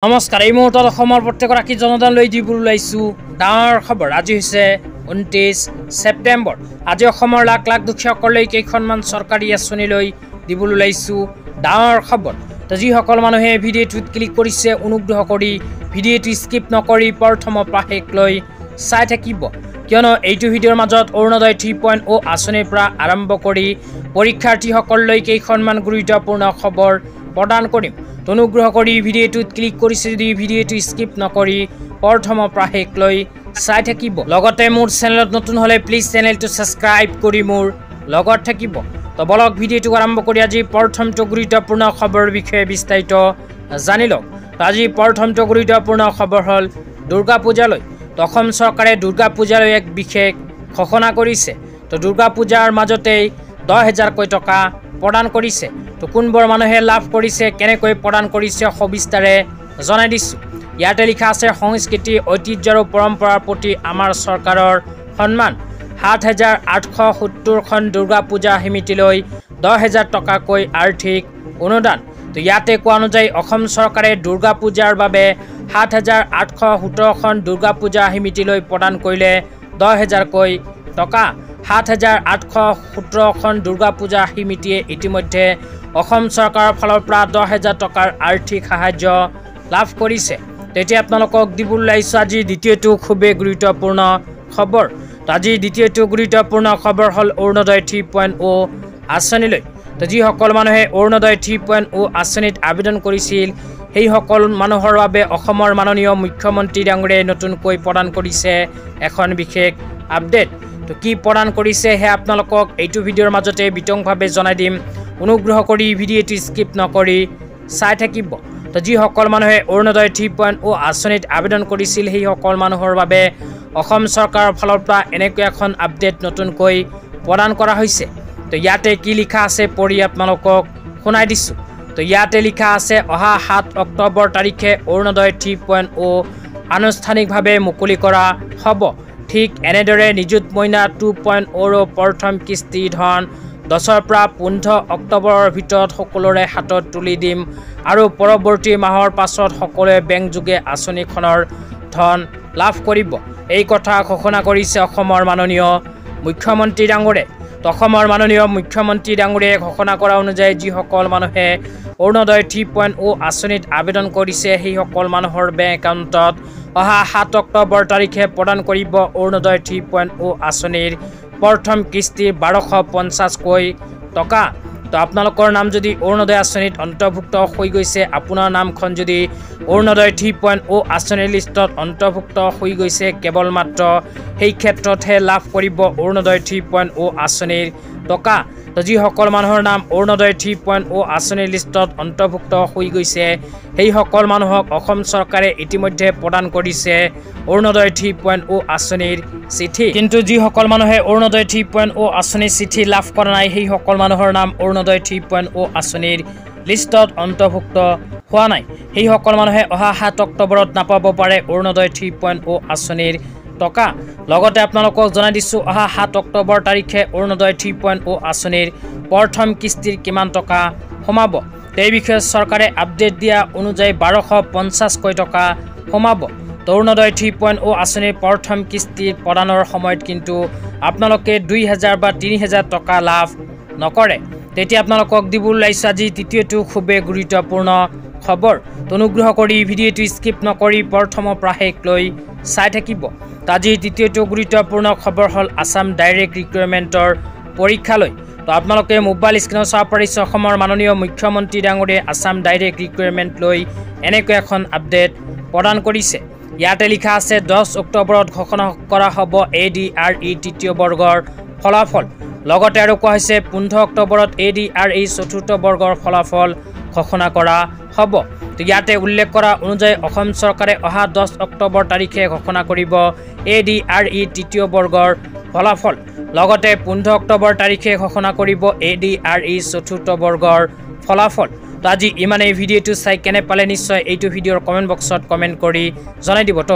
নমস্কাৰ এই মুহূৰ্তত অসমৰ প্ৰত্যেকগৰাকী জনতালৈ দিবলৈ ওলাইছো ডাঙৰ খবৰ। আজি হৈছে 29 ছেপ্টেম্বৰ। আজি অসমৰ লাখ লাখ দুখীয়াসকললৈ কেইখনমান চৰকাৰী আঁচনিলৈ দিবলৈ ওলাইছো ডাঙৰ খবৰ। তো যিসকল মানুহে ভিডিঅ'টোত ক্লিক কৰিছে অনুগ্ৰহ কৰি ভিডিঅ'টো স্কিপ নকৰি প্ৰথমৰ পৰা শেষলৈ চাই থাকিব, কিয়নো এইটো ভিডিঅ'ৰ মাজত অৰুণোদয় 3.0 আঁচনিৰ পৰা আৰম্ভ কৰি পৰীক্ষাৰ্থীসকললৈ কেইখনমান গুৰুত্বপূৰ্ণ খবৰ প্ৰদান কৰিম। অনুগ্ৰহ কৰি ভিডিঅ'টোত ক্লিক কৰিছে যদি ভিডিঅ'টো স্কিপ নকৰি প্ৰথমৰ পৰা শেষলৈ চাই থাকিব। লগতে মোৰ চেনেলত নতুন হ'লে প্লিজ চেনেলটো ছাবস্ক্ৰাইব কৰি মোৰ লগত থাকিব। তো বলক ভিডিঅ'টো আৰম্ভ কৰি আজি প্ৰথমটো গুৰুত্বপূৰ্ণ খবৰৰ বিষয়ে বিস্তাৰিত জানি লওক। আজি প্ৰথমটো গুৰুত্বপূৰ্ণ খবৰ হ'ল দুৰ্গা পূজালৈ। তো অসম চৰকাৰে দুৰ্গা পূজালৈ এক বিশেষ ঘোষণা কৰিছে। তো দুৰ্গা পূজাৰ মাজতেই 10,000কৈ টকা প্ৰদান কৰিছে। তো কোনবোৰ মানুহে লাভ কৰিছে, কেনেকৈ প্ৰদান কৰিছে সবিস্তাৰে জনাই দিছোঁ। ইয়াতে লিখা আছে সংস্কৃতি ঐতিহ্য আৰু পৰম্পৰাৰ প্ৰতি আমাৰ চৰকাৰৰ সন্মান। 7,870খন দুৰ্গা পূজা সমিতিলৈ 10,000 টকাকৈ আৰ্থিক অনুদান। তো ইয়াতে কোৱা অনুযায়ী অসম চৰকাৰে দুৰ্গা পূজাৰ বাবে 7,870খন দুৰ্গা পূজা সমিতিলৈ প্ৰদান কৰিলে 10,000কৈ টকা। 7,870খন দুৰ্গা পূজা সমিতিয়ে ইতিমধ্যে অসম চৰকাৰৰ ফালৰ পৰা 10,000 টকাৰ আৰ্থিক সাহায্য লাভ কৰিছে। তেতিয়া আপোনালোকক দিবলৈ ওলাইছোঁ আজি দ্বিতীয়টো খুবেই গুৰুত্বপূৰ্ণ খবৰ। তো আজি দ্বিতীয়টো গুৰুত্বপূৰ্ণ খবৰ হ'ল অৰুণোদয় 3.0 আঁচনিলৈ। তো যিসকল মানুহে অৰুণোদয় 3.0 আঁচনিত আবেদন কৰিছিল সেইসকল মানুহৰ বাবে অসমৰ মাননীয় মুখ্যমন্ত্ৰী ডাঙৰীয়াই নতুনকৈ প্ৰদান কৰিছে এখন বিশেষ আপডেট। তো কি প্ৰদান কৰিছে সেয়া আপোনালোকক এইটো ভিডিঅ'ৰ মাজতে বিতংভাৱে জনাই দিম। অনুগ্ৰহ কৰি ভিডিঅ'টো স্কিপ নকৰি চাই থাকিব। তো যিসকল মানুহে অৰুণোদয় 3.0 আঁচনিত আবেদন কৰিছিল সেইসকল মানুহৰ বাবে অসম চৰকাৰৰ ফালৰ পৰা এনেকৈ এখন আপডেট নতুনকৈ প্ৰদান কৰা হৈছে। তো ইয়াতে কি লিখা আছে পঢ়ি আপোনালোকক শুনাই দিছোঁ। তো ইয়াতে লিখা আছে অহা 7 অক্টোবৰ তাৰিখে অৰুণোদয় 3.0 আনুষ্ঠানিকভাৱে মুকলি কৰা হ'ব। ঠিক এনেদৰে নিযুত মইনা 2.0 প্ৰথম কিস্তি ধন 10ৰ পৰা 15 অক্টোবৰৰ ভিতৰত সকলোৰে হাতত তুলি দিম আৰু পৰৱৰ্তী মাহৰ পাছত সকলোৱে বেংকযোগে আঁচনিখনৰ ধন লাভ কৰিব। এই কথা ঘোষণা কৰিছে অসমৰ মাননীয় মুখ্যমন্ত্ৰী ডাঙৰীয়াই। অসমৰ মাননীয় মুখ্যমন্ত্ৰী ডাঙৰীয়াই ঘোষণা কৰা অনুযায়ী যিসকল মানুহে অৰুণোদয় 3.0 আঁচনিত আবেদন কৰিছে সেইসকল মানুহৰ বেংক একাউণ্টত অহা 7 অক্টোবৰ তাৰিখে প্ৰদান কৰিব অৰুণোদয় 3.0 আঁচনিৰ প্ৰথম কিস্তিৰ 1,250কৈ টকা। তো আপোনালোকৰ নাম যদি অৰুণোদয় আঁচনিত অন্তৰ্ভুক্ত হৈ গৈছে, আপোনাৰ নামখন যদি অৰুণোদয় 3.0 আঁচনিৰ লিষ্টত অন্তৰ্ভুক্ত হৈ গৈছে, কেৱল মাত্ৰ সেই ক্ষেত্ৰতহে লাভ কৰিব অৰুণোদয় 3.0 আঁচনিৰ টকা। তো যিসকল মানুহৰ নাম অৰুণোদয় 3.0 আঁচনিৰ লিষ্টত অন্তৰ্ভুক্ত হৈ গৈছে সেইসকল মানুহক অসম চৰকাৰে ইতিমধ্যে প্ৰদান কৰিছে অৰুণোদয় 3.0 আঁচনিৰ চিঠি। কিন্তু যিসকল মানুহে অৰুণোদয় 3.0 আঁচনিৰ চিঠি লাভ কৰা নাই সেইসকল মানুহৰ নাম অৰুণোদয় 3.0 আঁচনিৰ লিষ্টত অন্তৰ্ভুক্ত হোৱা নাই, সেইসকল মানুহে অহা 7 অক্টোবৰত নাপাব পাৰে অৰুণোদয় 3.0 আঁচনিৰ টকা। লগতে আপোনালোকক জনাই দিছোঁ অহা 7 অক্টোবৰ তাৰিখে অৰুণোদয় 3.0 আঁচনিৰ প্ৰথম কিস্তিৰ কিমান টকা সোমাব। এই বিষয়ে চৰকাৰে আপডেট দিয়া অনুযায়ী 1,250কৈ টকা সোমাব। অৰুণোদয় 3.0 আঁচনিৰ প্ৰথম কিস্তিৰ প্ৰদানৰ সময়ত কিন্তু আপোনালোকে 2,000 বা 3,000 টকা লাভ নকৰে। তেতিয়া আপোনালোকক দিবলৈ ওলাইছোঁ আজি তৃতীয়টো খুবেই গুৰুত্বপূৰ্ণ খবৰ। অনুগ্ৰহ কৰি ভিডিঅ'টো স্কিপ নকৰি প্ৰথমৰ পৰা শেষলৈ চাই থাকিব। আজি তৃতীয়টো গুৰুত্বপূৰ্ণ খবৰ হ'ল আছাম ডাইৰেক্ট ৰিক্ৰুইটমেণ্টৰ পৰীক্ষালৈ। তো আপোনালোকে মোবাইল স্ক্ৰীণত চাব পাৰিছে অসমৰ মাননীয় মুখ্যমন্ত্ৰী ডাঙৰীয়াই আছাম ডাইৰেক্ট ৰিক্ৰুইটমেণ্ট লৈ এনেকৈ এখন আপডেট প্ৰদান কৰিছে। ইয়াতে লিখা আছে 10 অক্টোবৰত ঘোষণা কৰা হ'ব ADRE তৃতীয় বৰ্গৰ ফলাফল। লগতে আৰু কোৱা হৈছে 15 অক্টোবৰত ADRE চতুৰ্থ বৰ্গৰ ফলাফল ঘোষণা কৰা হ'ব। তো ইয়াতে উল্লেখ কৰা অনুযায়ী অসম চৰকাৰে অহা 10 অক্টোবৰ তাৰিখে ঘোষণা কৰিব ADRE তৃতীয় বৰ্গৰ ফলাফল। লগতে 15 অক্টোবৰ তাৰিখে ঘোষণা কৰিব ADRE চতুৰ্থ বৰ্গৰ ফলাফল। তো আজি ইমানেই। ভিডিঅ'টো চাই কেনে পালে নিশ্চয় এইটো ভিডিঅ'ৰ কমেণ্ট বক্সত কমেণ্ট কৰি জনাই দিব। তো